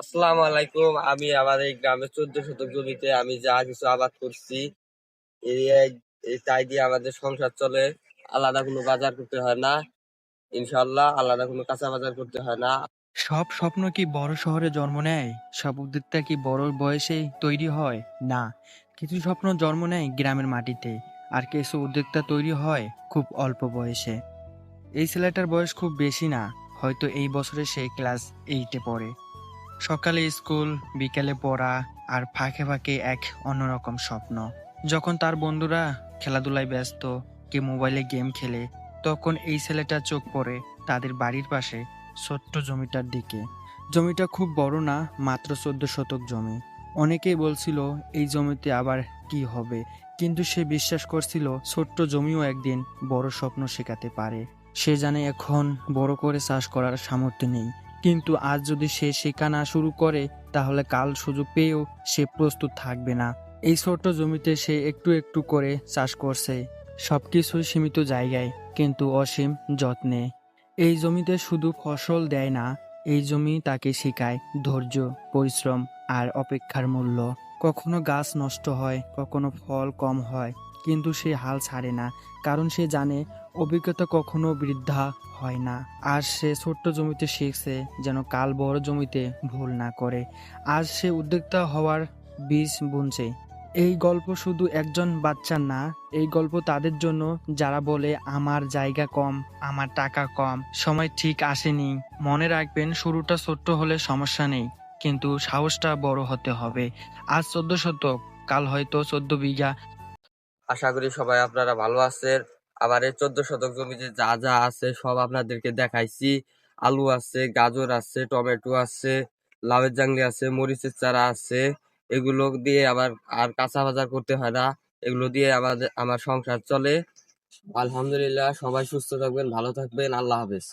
আসসালামু আলাইকুম। আমি আমার এই গ্রামের ১৪ শতক জমিতে আমি যা কিছু আবাদ করছি, এই তাই দিয়ে আমাদের সংসার চলে। আলাদা কোনো বাজার করতে হয় না। ইনশাআল্লাহ আলাদা কোনো কাঁচা বাজার করতে হয় না। সব স্বপ্ন কি বড় শহরে জন্ম নেয়? সব উদ্যোক্তা কি বড় বয়সেই তৈরি হয়? না, কিছু স্বপ্ন জন্ম নেয় গ্রামের মাটিতে, আর কিছু উদ্যোক্তা তৈরি হয় খুব অল্প বয়সে। এই ছেলেটার বয়স খুব বেশি না, হয়তো এই বছরে সে ক্লাস 8-এ পড়ে। সকালে স্কুল, বিকেলে পড়া, আর ফাঁকে ফাঁকে এক অন্যরকম স্বপ্ন। যখন তার বন্ধুরা খেলাধুলায় ব্যস্ত, কে মোবাইলে গেম খেলে, তখন এই ছেলেটা চোখ পড়ে তাদের বাড়ির পাশে ছোট্ট জমিটার দিকে। জমিটা খুব বড় না, মাত্র 14 শতক জমি। অনেকেই বলছিল এই জমিতে আবার কি হবে, কিন্তু সে বিশ্বাস করছিল ছোট্ট জমিও একদিন বড় স্বপ্ন শেখাতে পারে। সে জানে এখন বড় করে চাষ করার সামর্থ্য নেই, কিন্তু আজ যদি সে শেখা না শুরু করে, তাহলে কাল সুযোগ পেয়েও সে প্রস্তুত থাকবে না। এই ছোট্ট জমিতে সে একটু একটু করে চাষ করছে, সবকিছুই সীমিত জায়গায়, কিন্তু অসীম যত্নে। এই জমিতে শুধু ফসল দেয় না, এই জমি তাকে শেখায় ধৈর্য, পরিশ্রম আর অপেক্ষার মূল্য। কখনো গাছ নষ্ট হয়, কখনো ফল কম হয়, কিন্তু সে হাল ছাড়ে না, কারণ সে জানে অভিজ্ঞতা কখনো বৃদ্ধা হয় না। আর সে ছোট্ট জমিতে শিখছে যেন কাল বড় জমিতে ভুল না করে। আজ সে উদ্যোক্তা হওয়ার বীজ বুনছে। এই গল্প শুধু একজন বাচ্চার না, এই গল্প তাদের জন্য যারা বলে আমার জায়গা কম, আমার টাকা কম, সময় ঠিক আসেনি। মনে রাখবেন, শুরুটা ছোট্ট হলে সমস্যা নেই, কিন্তু সাহসটা বড় হতে হবে। আজ 14 শতক, কাল হয়তো 14 বিঘা। আশা করি সবাই আপনারা ভালো আছেন। আমার এই ১৪ শতক জমিতে যা যা আছে সব আপনাদেরকে দেখাইছি। আলু আছে, গাজর আছে, টমেটো আছে, লাউয়ের জাংলি আছে, মরিচের চারা আছে। এগুলো দিয়ে আবার আর কাঁচা বাজার করতে হয় না। এগুলো দিয়ে আমার সংসার চলে। আলহামদুলিল্লাহ, সবাই সুস্থ থাকবেন, ভালো থাকবেন। আল্লাহ হাফেজ।